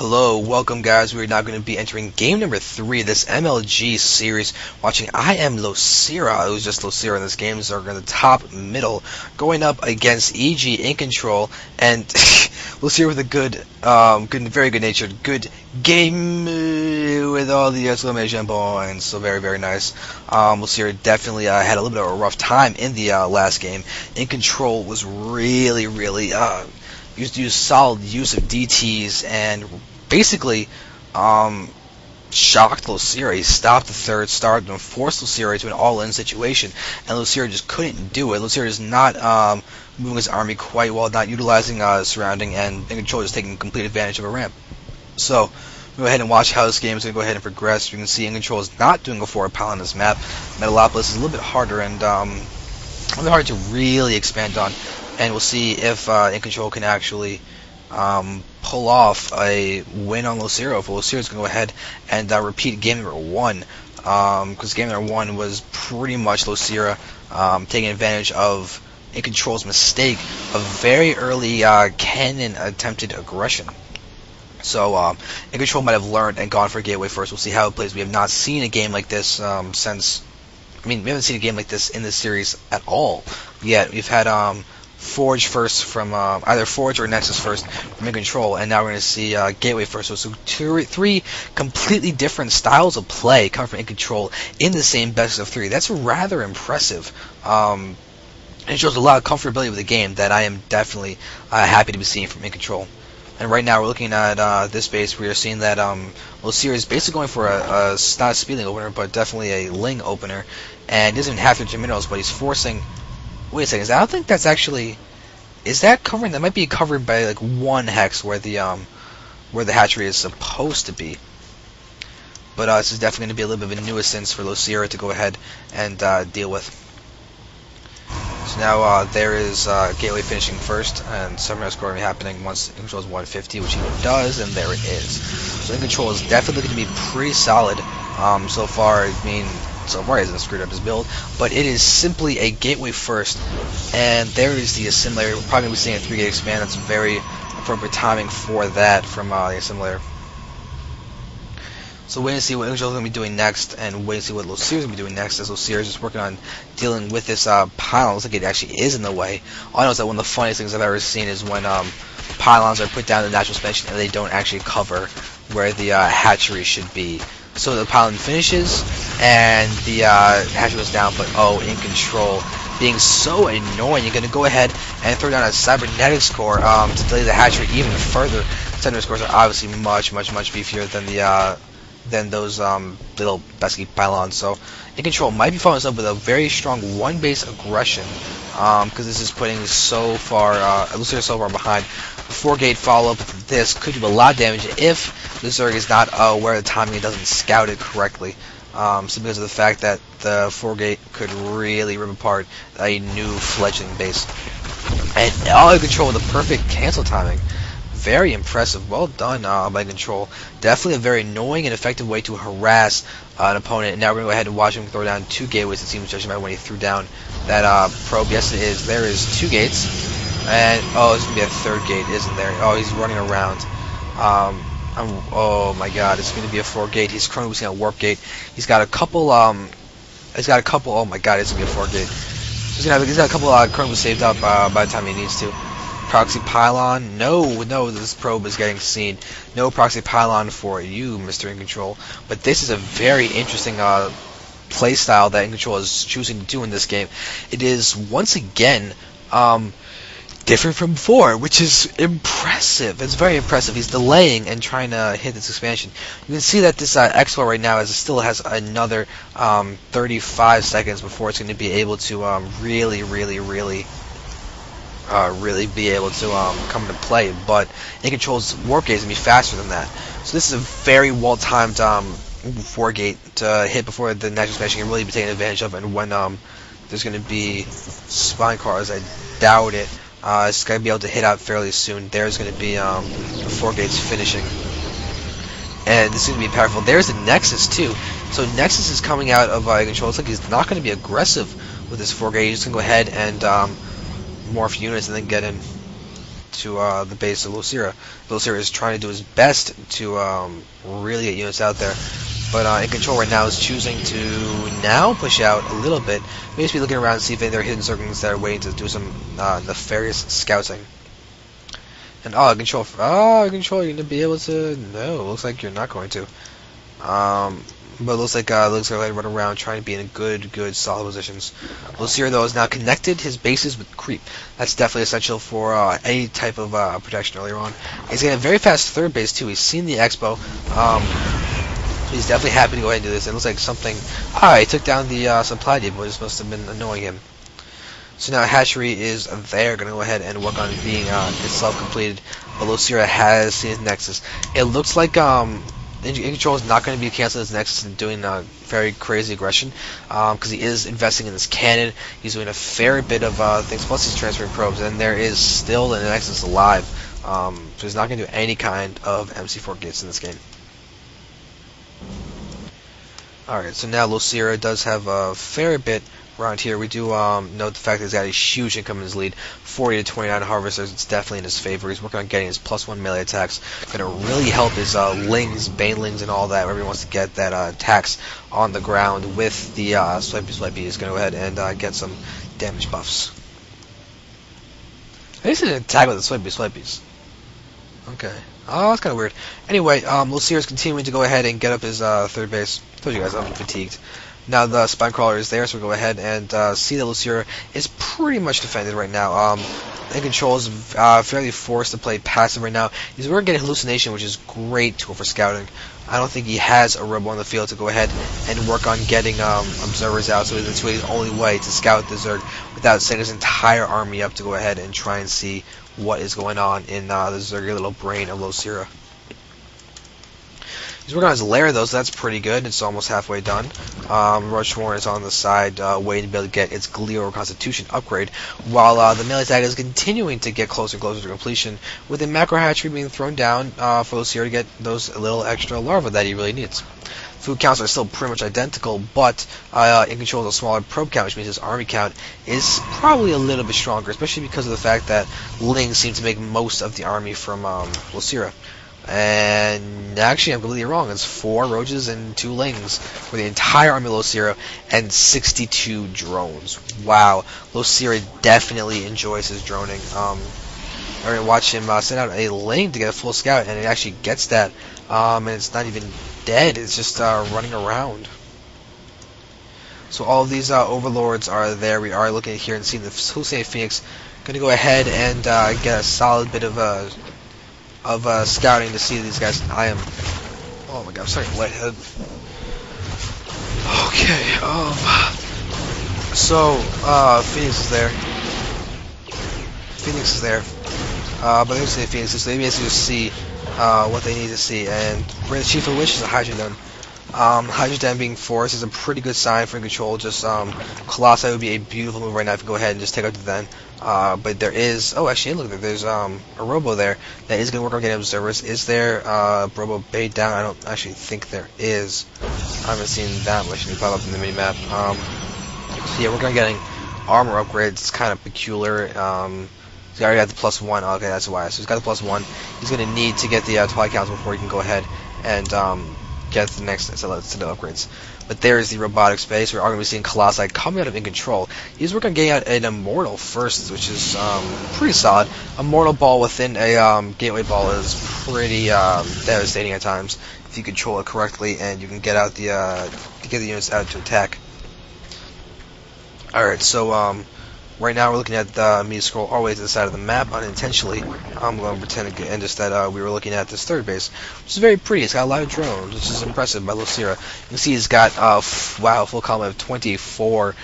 Hello, welcome guys. We're now going to be entering game number 3 of this MLG series, watching IMLosira. It was just Losira in this game. Zerg in the top middle, going up against EGIncontrol, and Losira with a very good natured, good game with all the exclamation points. So very nice. Losira definitely had a little bit of a rough time in the last game. IMLosira was really use solid use of DTs and basically shocked Losira. He stopped the third, started and forced Losira to an all-in situation, and Losira just couldn't do it. Losira is not moving his army quite well, not utilizing surrounding, and IMLosira is taking complete advantage of a ramp. So we'll go ahead and watch how this game is going to go ahead and progress. You can see IMLosira is not doing a forward pile on this map. Metalopolis is a little bit harder and a little bit hard to really expand on. And we'll see if IMLosira can actually pull off a win on Losira. If Losira is going to go ahead and repeat game number 1, because game number 1 was pretty much Losira taking advantage of IMLosira's mistake of very early cannon attempted aggression. So IMLosira might have learned and gone for a gateway first. We'll see how it plays. We have not seen a game like this since. I mean, we haven't seen a game like this in this series at all yet. We've had Forge first from either Forge or Nexus first from IMLosira, and now we're going to see Gateway first. So three completely different styles of play come from IMLosira in the same best of 3. That's rather impressive. It shows a lot of comfortability with the game that I am definitely happy to be seeing from IMLosira. And right now we're looking at this base. We are seeing that Losira is basically going for not a speedling opener, but definitely a ling opener, and he doesn't even have to minerals, but he's forcing. Wait a second, I don't think that's actually. Is that covering? That might be covered by like 1 hex where the hatchery is supposed to be. But this is definitely going to be a little bit of a nuisance for Losira to go ahead and deal with. So now there is Gateway finishing first, and summoner scoring happening once IMLosira is 150, which he does, and there it is. So IMLosira is definitely going to be pretty solid so far. I mean, so far he hasn't screwed up his build, but it is simply a gateway first, and there is the assimilator. We're probably going to be seeing a 3-gate expand. That's very appropriate timing for that from the assimilator. So wait and see what IMLosira is going to be doing next, and wait and see what Losira is going to be doing next, as Losira is just working on dealing with this pylon. It looks like it actually is in the way. All I know is that one of the funniest things I've ever seen is when pylons are put down in the natural suspension and they don't actually cover where the hatchery should be. So the pylon finishes, and the hatchery goes down, but IMLosira, being so annoying, you're going to go ahead and throw down a cybernetics core to delay the hatchery even further. Cybernetics cores are obviously much beefier than those little pesky pylons. So IMLosira might be following this up with a very strong 1-base aggression, because this is putting Losira so far behind. 4-gate follow-up with this could do a lot of damage if the Zerg is not aware of the timing and doesn't scout it correctly. So because of the fact that the 4-gate could really rip apart a new fledgling base. And all IMLosira with the perfect cancel timing. Very impressive. Well done by IMLosira. Definitely a very annoying and effective way to harass an opponent. And now we're going to go ahead and watch him throw down 2 gateways, it seems, judging by when he threw down that probe. Yes, it is. There is 2 gates. And, oh, there's going to be a 3rd gate, isn't there? Oh, he's running around. Oh my god, it's going to be a 4-gate. He's currently using a warp gate. He's got a couple, oh my god, it's going to be a 4-gate. He's got a couple Chronos saved up by the time he needs to. Proxy pylon? No, this probe is getting seen. No proxy pylon for you, Mr. IMLosira. But this is a very interesting playstyle that IMLosira is choosing to do in this game. It is, once again, different from before, which is impressive. It's very impressive. He's delaying and trying to hit this expansion. You can see that this X4 right now still has another 35 seconds before it's going to be able to really be able to come into play. But IMLosira's warp gate is going to be faster than that. So this is a very well-timed 4-gate to hit before the natural expansion can really be taken advantage of. And when there's going to be spine cars, I doubt it. It's going to be able to hit out fairly soon. There's going to be the 4 gates finishing. And this is going to be powerful. There's the Nexus, too. So Nexus is coming out of IMLosira. Looks like he's not going to be aggressive with this 4 gate. He's just going to go ahead and morph units and then get in. to the base of LosIra. LosIra is trying to do his best to really get units out there, but IMControl right now is choosing to now push out a little bit, maybe looking around and see if there are hidden Zerglings that are waiting to do some nefarious scouting. And IMControl, you're gonna be able to? No, looks like you're not going to. But it looks like they're running around trying to be in good, solid positions. LosIra, though, is now connected his bases with creep. That's definitely essential for any type of protection earlier on. He's getting a very fast third base, too. He's seen the expo. He's definitely happy to go ahead and do this. It looks like something... he took down the supply depot. This must have been annoying him. So now hatchery is there, going to go ahead and work on being itself completed. But LosIra has seen his nexus. It looks like... IMControl is not going to be canceling his nexus and doing very crazy aggression, because he is investing in this cannon. He's doing a fair bit of things, plus he's transferring probes, and there is still an nexus alive, so he's not going to do any kind of MC4 gates in this game. Alright, so now LosIra does have a fair bit around here. We do note the fact that he's got a huge income in his lead, 40 to 29 harvesters. It's definitely in his favor. He's working on getting his +1 melee attacks. Going to really help his lings, banelings, and all that. Wherever he wants to get that attacks on the ground with the swipey. He's going to go ahead and get some damage buffs. I used to attack with the swipies. Okay. Oh, that's kind of weird. Anyway, LosIra is continuing to go ahead and get up his third base. Told you guys I'm fatigued. Now the spine crawler is there, so we'll go ahead and see that LosIra is pretty much defended right now. IMControl is fairly forced to play passive right now. He's working getting hallucination, which is great tool for scouting. I don't think he has a robo on the field to go ahead and work on getting observers out, so it's his only way to scout the Zerg without setting his entire army up to go ahead and try and see what is going on in the Zergy little brain of LosIra. He's working on his lair, though, so that's pretty good. It's almost halfway done. Rushmore is on the side, waiting to be able to get its Glio Constitution upgrade, while the melee tag is continuing to get closer and closer to completion, with a macro hatchery being thrown down for LosIra to get those little extra larvae that he really needs. Food counts are still pretty much identical, but IMControl has a smaller probe count, which means his army count is probably a little bit stronger, especially because of the fact that Lings seem to make most of the army from LosIra. And actually, I'm completely wrong. It's 4 roaches and 2 lings for the entire army of LosIra and 62 drones. Wow, LosIra definitely enjoys his droning. I'm gonna watch him send out a ling to get a full scout, and it actually gets that. And it's not even dead. It's just running around. So all of these overlords are there. We are looking here and seeing the Hussein Phoenix. Gonna go ahead and get a solid bit of scouting to see these guys. Oh my god, I'm starting lightheaded. Okay, so Phoenix is there. But they don't see Phoenix, so they basically just see what they need to see. And we're the Chief of Witch is a Hydra Den. Hydra Den being forced is a pretty good sign for IMControl. Just Colossi would be a beautiful move right now if you go ahead and just take out the Den. But there is... Oh, actually, look, there's a Robo there that is going to work on getting observers. Is there Robo bait down? I don't actually think there is. I haven't seen that much pop up in the mini-map. So yeah, we're going to getting armor upgrades. It's kind of peculiar. He's already got the +1. Okay, that's why. So he's got the +1. He's going to need to get the Twilight Council before he can go ahead and get the next set of upgrades. But there is the robotic space. We are going to be seeing Colossi coming out of IMControl. He's working on getting out an Immortal first, which is pretty solid. A Mortal Ball within a Gateway Ball is pretty devastating at times if you control it correctly and you can get out get the units out to attack. Alright, so right now we're looking at me scroll all the way to the side of the map unintentionally. I'm going to pretend and just that we were looking at this third base, which is very pretty. It's got a lot of drones, which is impressive by LosIra. You can see he's got wow, full complement of 24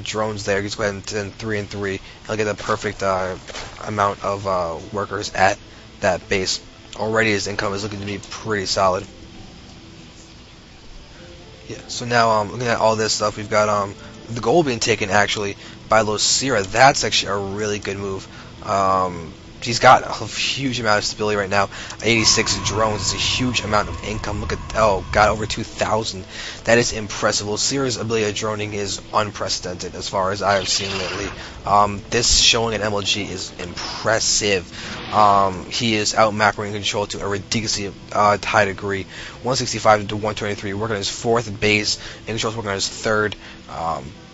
drones there. He's going to 3 and 3. He'll get the perfect amount of workers at that base. Already his income is looking to be pretty solid. Yeah. So now looking at all this stuff, we've got the goal being taken actually by LosIra. That's actually a really good move. he's got a huge amount of stability right now. 86 drones is a huge amount of income. Look at, oh god, over 2,000. That is impressive. LoSira's ability at droning is unprecedented as far as I have seen lately. This showing at MLG is impressive. He is out macroing control to a ridiculously high degree. 165 to 123, working on his 4th base. InControl's working on his 3rd.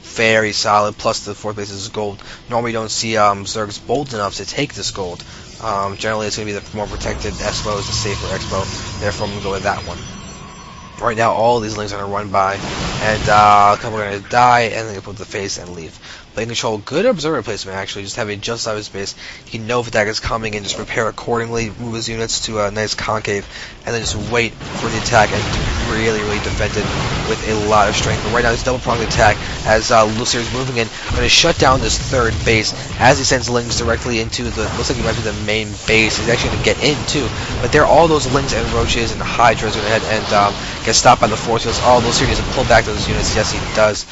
Very solid, plus the 4th base is gold. Normally you don't see Zergs bold enough to take this gold. Generally it's going to be the more protected Expo is the safer Expo, therefore I'm going to go with that one. Right now all these links are going to run by, and a couple are going to die, and then they put the face and leave. But InControl, good observer placement actually, just having just out of his base. He can know if attack is coming and just prepare accordingly, move his units to a nice concave, and then just wait for the attack and really defend it with a lot of strength. But right now this double-pronged attack as LoSira is moving in, going to shut down this 3rd base as he sends lings directly into the, looks like he might be the main base. He's actually going to get in too, but there are all those lings and roaches and hydras going to head and get stopped by the force fields. Oh, LoSira needs to pull back those units. Yes, he does.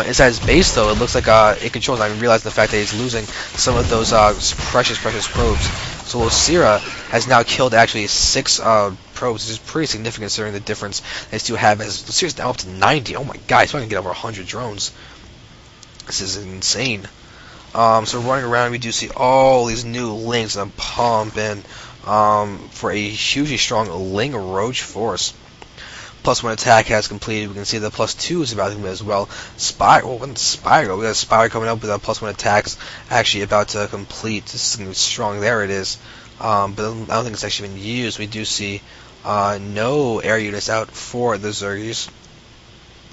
Inside his base though, it looks like InControl is not even realizing the fact that he's losing some of those precious probes. So LoSira has now killed actually 6 probes, which is pretty significant considering the difference these two have. As LoSira's now up to 90. Oh my god, he's probably gonna get over 100 drones. This is insane. So running around, we do see all these new links and pump in for a hugely strong Ling Roach force. +1 attack has completed. We can see the +2 is about to come as well. Spire, oh, when Spire, we got Spire coming up with a +1 attacks actually about to complete. This is going to be strong. There it is. But I don't think it's actually been used. We do see no air units out for the Zergs.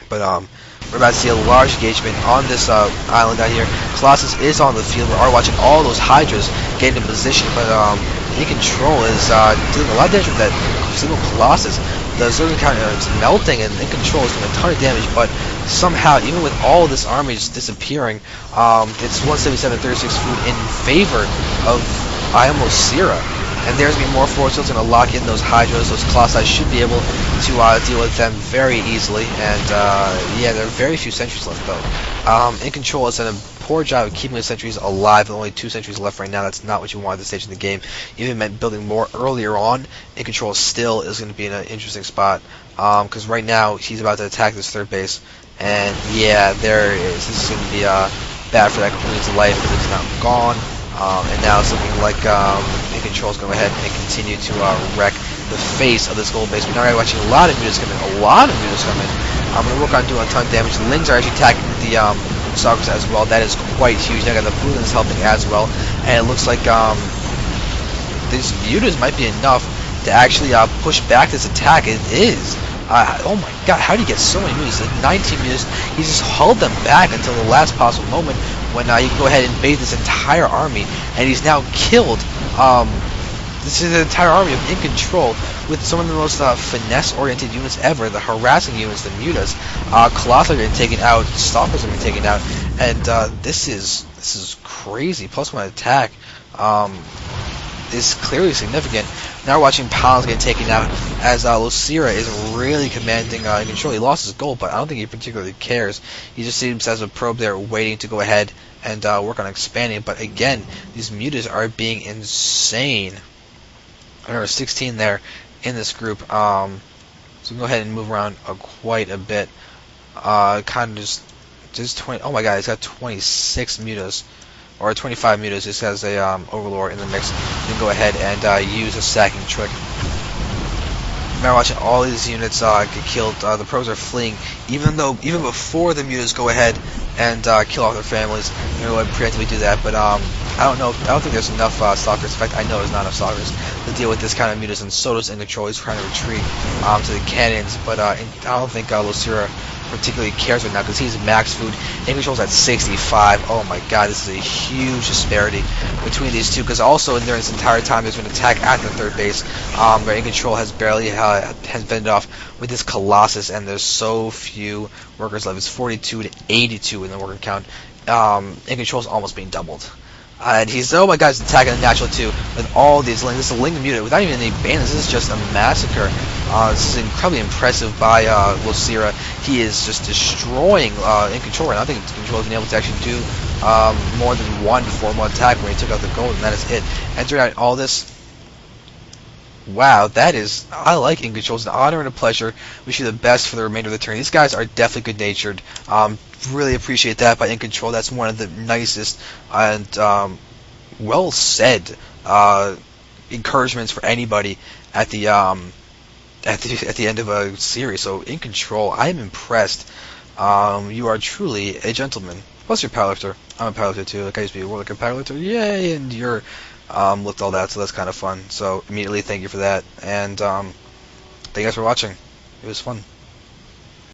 But we're about to see a large engagement on this island down here. Colossus is on the field. We are watching all those Hydras get into position, but InControl is doing a lot of damage with that single Colossus. The Zerg counter is melting, and InControl is doing a ton of damage, but somehow, even with all this army just disappearing, it's 177-36 food in favor of IMLosira. And there's going to be more force fields going to lock in those Hydras. Those Colossi should be able to deal with them very easily. And yeah, there are very few sentries left though. InControl has done a poor job of keeping the sentries alive with only 2 sentries left right now. That's not what you want at this stage in the game. Even meant building more earlier on. InControl still is going to be in an interesting spot. Because right now he's about to attack this 3rd base. And yeah, there it is. This is going to be bad for that component's life because it's now gone. And now it's looking like InControl is going to go ahead and continue to wreck the face of this gold base. We're now watching a lot of units come in. I'm going to work on doing a ton of damage. The Lings are actually attacking the Shakuras as well. That is quite huge. Now got the Blue Lings helping as well. And it looks like these mutas might be enough to actually push back this attack. It is. Oh my god, how do you get so many mutas? 19 mutas. He's just held them back until the last possible moment when he can go ahead and bait this entire army, and he's now killed this is the entire army of InControl with some of the most finesse-oriented units ever, the harassing units, the mutas. Colossi are getting taken out, Stalkers are getting taken out, and this is crazy. +1 attack is clearly significant. Now we're watching Pounds get taken out as LoSira is really commanding InControl. He lost his gold, but I don't think he particularly cares. He just seems as a probe there waiting to go ahead and work on expanding. But again, these mutas are being insane. There are 16 there in this group. So we can go ahead and move around quite a bit. Kind of just 20. Oh my god, he's got 26 mutas. Or 25 mutas. This has a Overlord in the mix. You can go ahead and use a sacking trick. Now watching all these units get killed. The pros are fleeing, even before the mutas go ahead and kill off their families. You know, preemptively do that, but I don't know. I don't think there's enough Stalkers. In fact, I know there's not enough Stalkers to deal with this kind of mutas, and so does InControl. He's trying to retreat to the cannons, but I don't think LoSira particularly cares right now because he's max food. InControl's at 65. Oh my god, this is a huge disparity between these two, because also during this entire time there's been an attack at the 3rd base where InControl has barely has fended off with this Colossus, and there's so few workers left. It's 42 to 82 in the worker count. InControl's almost being doubled. And he's, oh my god, he's attacking the natural too with all these lings. This is a ling mutant without even any bandits. This is just a massacre. This is incredibly impressive by LoSira. He is just destroying InControl, and I think InControl has been able to actually do more than one formal attack when he took out the gold, and that is it. Entering out all this. Wow, that is... I like IMControl. It's an honor and a pleasure. Wish you the best for the remainder of the turn. These guys are definitely good-natured. Really appreciate that by IMControl. That's one of the nicest and well-said encouragements for anybody at the end of a series. So IMControl, I am impressed. You are truly a gentleman. Plus you're a powerlifter. I'm a powerlifter too. Like I used to be a world record powerlifter. Yay! And you're looked all that, so that's kind of fun. So immediately thank you for that. And thank you guys for watching. It was fun.